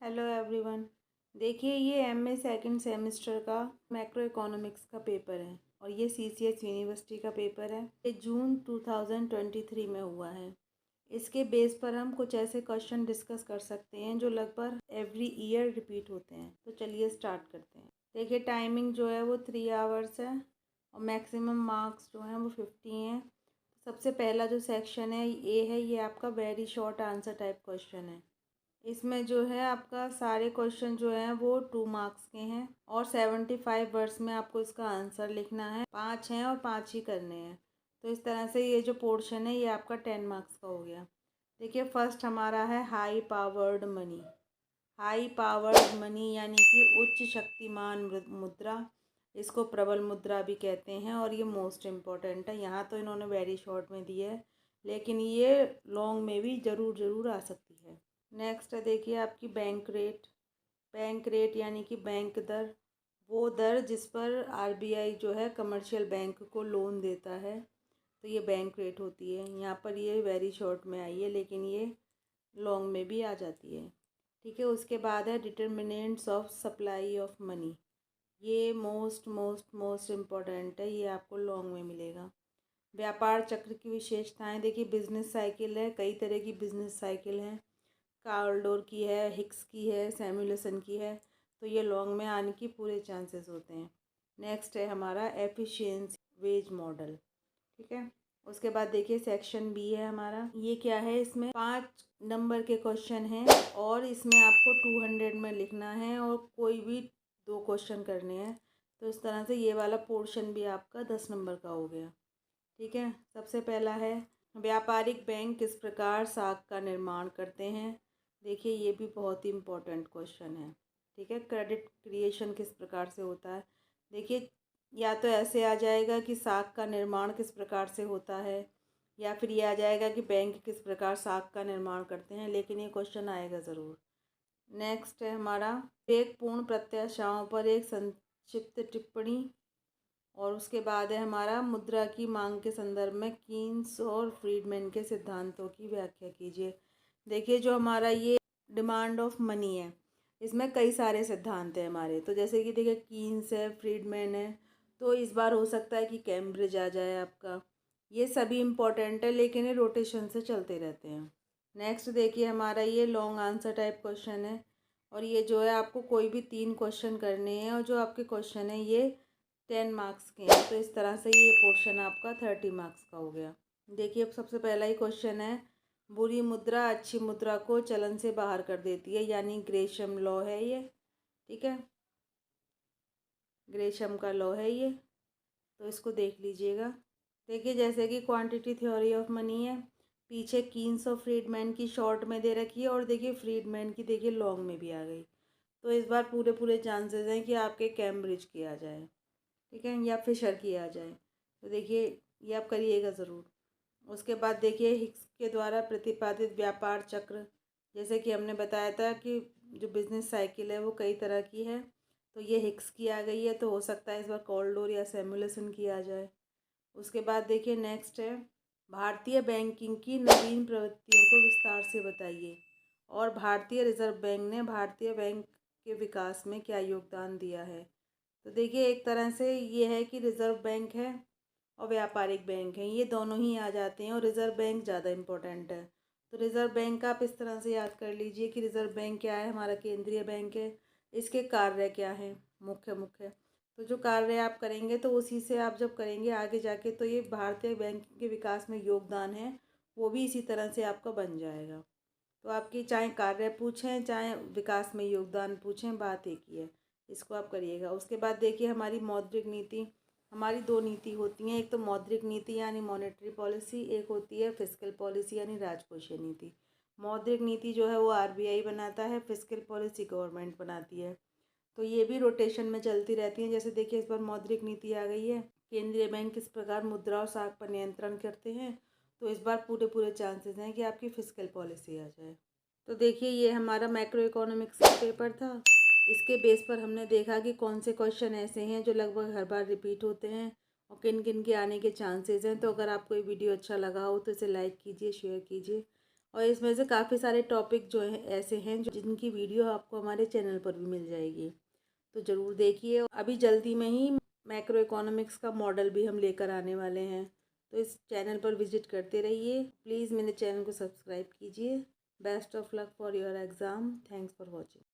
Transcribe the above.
Hello everyone. देखिए, ये MA second semester का मैक्रो इकोनॉमिक्स का पेपर है और ये सीसीएस यूनिवर्सिटी का पेपर है। ये जून 2023 में हुआ है। इसके बेस पर हम कुछ ऐसे क्वेश्चन डिस्कस कर सकते हैं जो लगभग एवरी ईयर रिपीट होते हैं। तो चलिए स्टार्ट करते हैं। देखिए, टाइमिंग जो है वो 3 आवर्स है और मैक्सिमम मार्क्स जो हैं वो 50 हैं। सबसे पहला जो सेक्शन है ये आपका very short answer type question है। इसमें जो है आपका सारे क्वेश्चन जो हैं वो 2 मार्क्स के हैं और 75 वर्ड्स में आपको इसका आंसर लिखना है। 5 हैं और 5 ही करने हैं। तो इस तरह से ये जो पोर्शन है ये आपका 10 मार्क्स का हो गया। देखिए, फर्स्ट हमारा है high powered money. High powered money यानी कि उच्च शक्तिमान मुद्रा। इसको प्रबल मुद्रा भी कहते हैं और ये मोस्ट इम्पॉर्टेंट है। यहाँ तो इन्होंने वेरी शॉर्ट में दी है, लेकिन ये लॉन्ग में भी ज़रूर आ सकती है। नेक्स्ट है, देखिए आपकी बैंक रेट। बैंक रेट यानी कि बैंक दर, वो दर जिस पर आरबीआई जो है कमर्शियल बैंक को लोन देता है, तो ये बैंक रेट होती है। यहाँ पर ये वेरी शॉर्ट में आई है, लेकिन ये लॉन्ग में भी आ जाती है। ठीक है, उसके बाद है determinants of supply of money. ये मोस्ट इम्पॉर्टेंट है, ये आपको लॉन्ग में मिलेगा। व्यापार चक्र की विशेषताएं। देखिए, बिजनेस साइकिल है, कई तरह की बिजनेस साइकिल हैं। कार्लडोर की है, हिक्स की है, सैमुएल्सन की है। तो ये लॉन्ग में आने की पूरे चांसेस होते हैं। नेक्स्ट है हमारा एफिशिएंसी वेज मॉडल। ठीक है, उसके बाद देखिए सेक्शन बी है हमारा। ये क्या है, इसमें 5 नंबर के क्वेश्चन हैं और इसमें आपको 200 में लिखना है और कोई भी 2 क्वेश्चन करने हैं। तो इस तरह से ये वाला पोर्शन भी आपका 10 नंबर का हो गया। ठीक है, सबसे पहला है व्यापारिक बैंक किस प्रकार साख का निर्माण करते हैं। देखिए, ये भी बहुत ही इम्पोर्टेंट क्वेश्चन है। ठीक है, क्रेडिट क्रिएशन किस प्रकार से होता है। देखिए, या तो ऐसे आ जाएगा कि साख का निर्माण किस प्रकार से होता है, या फिर ये आ जाएगा कि बैंक किस प्रकार साख का निर्माण करते हैं, लेकिन ये क्वेश्चन आएगा ज़रूर। नेक्स्ट है हमारा विवेकपूर्ण प्रत्याशाओं पर एक संक्षिप्त टिप्पणी। और उसके बाद है हमारा मुद्रा की मांग के संदर्भ में कीन्स और फ्रीडमैन के सिद्धांतों की व्याख्या कीजिए। देखिए, जो हमारा ये डिमांड ऑफ मनी है, इसमें कई सारे सिद्धांत हैं हमारे। तो जैसे कि देखिए, कीन्स है, फ्रीडमैन है, तो इस बार हो सकता है कि कैम्ब्रिज आ जाए आपका। ये सभी इम्पोर्टेंट है, लेकिन ये रोटेशन से चलते रहते हैं। नेक्स्ट देखिए, हमारा ये लॉन्ग आंसर टाइप क्वेश्चन है और ये जो है आपको कोई भी 3 क्वेश्चन करने हैं और जो आपके क्वेश्चन है ये 10 मार्क्स के हैं। तो इस तरह से ये पोर्शन आपका 30 मार्क्स का हो गया। देखिए, अब सबसे पहला ही क्वेश्चन है बुरी मुद्रा अच्छी मुद्रा को चलन से बाहर कर देती है, यानी ग्रेशम लॉ है ये। ठीक है, ग्रेशम का लॉ है ये, तो इसको देख लीजिएगा। देखिए, जैसे कि क्वांटिटी थ्योरी ऑफ मनी है, पीछे कीन्स और फ्रीडमैन की शॉर्ट में दे रखी है और देखिए फ्रीडमैन की देखिए लॉन्ग में भी आ गई। तो इस बार पूरे चांसेस हैं कि आपके कैम्ब्रिज की आ जाए। ठीक है, या फिशर की आ जाए। तो देखिए, ये आप करिएगा ज़रूर। उसके बाद देखिए, हिक्स के द्वारा प्रतिपादित व्यापार चक्र, जैसे कि हमने बताया था कि जो बिजनेस साइकिल है वो कई तरह की है। तो ये हिक्स की आ गई है, तो हो सकता है इस बार कॉल्डोर या सैमुएल्सन की आ जाए। उसके बाद देखिए नेक्स्ट है भारतीय बैंकिंग की नवीन प्रवृत्तियों को विस्तार से बताइए और भारतीय रिजर्व बैंक ने भारतीय बैंक के विकास में क्या योगदान दिया है। तो देखिए, एक तरह से ये है कि रिज़र्व बैंक है और व्यापारिक बैंक है, ये दोनों ही आ जाते हैं और रिज़र्व बैंक ज़्यादा इम्पोर्टेंट है। तो रिज़र्व बैंक आप इस तरह से याद कर लीजिए कि रिज़र्व बैंक क्या है, हमारा केंद्रीय बैंक है। इसके कार्य क्या हैं, मुख्य तो जो कार्य आप करेंगे तो उसी से आप जब करेंगे आगे जाके, तो ये भारतीय बैंक के विकास में योगदान है, वो भी इसी तरह से आपका बन जाएगा। तो आपकी चाहे कार्य पूछें चाहे विकास में योगदान पूछें, बात एक ही है। इसको आप करिएगा। उसके बाद देखिए, हमारी मौद्रिक नीति, हमारी 2 नीति होती हैं। एक तो मौद्रिक नीति यानी मॉनेटरी पॉलिसी, एक होती है फिस्कल पॉलिसी यानी राजकोषीय नीति। मौद्रिक नीति जो है वो आरबीआई बनाता है, फिस्कल पॉलिसी गवर्नमेंट बनाती है। तो ये भी रोटेशन में चलती रहती हैं। जैसे देखिए, इस बार मौद्रिक नीति आ गई है, केंद्रीय बैंक किस प्रकार मुद्रा और साख पर नियंत्रण करते हैं। तो इस बार पूरे चांसेस हैं कि आपकी फिस्कल पॉलिसी आ जाए। तो देखिए, ये हमारा मैक्रो इकोनॉमिक्स का पेपर था। इसके बेस पर हमने देखा कि कौन से क्वेश्चन ऐसे हैं जो लगभग हर बार रिपीट होते हैं और किन किन के आने के चांसेस हैं। तो अगर आपको ये वीडियो अच्छा लगा हो तो इसे लाइक कीजिए, शेयर कीजिए और इसमें से काफ़ी सारे टॉपिक जो हैं ऐसे हैं जिनकी वीडियो आपको हमारे चैनल पर भी मिल जाएगी, तो ज़रूर देखिए। अभी जल्दी में ही मैक्रो इकोनॉमिक्स का मॉडल भी हम लेकर आने वाले हैं, तो इस चैनल पर विजिट करते रहिए। प्लीज़ मेरे चैनल को सब्सक्राइब कीजिए। Best of luck for your exam. Thanks for watching.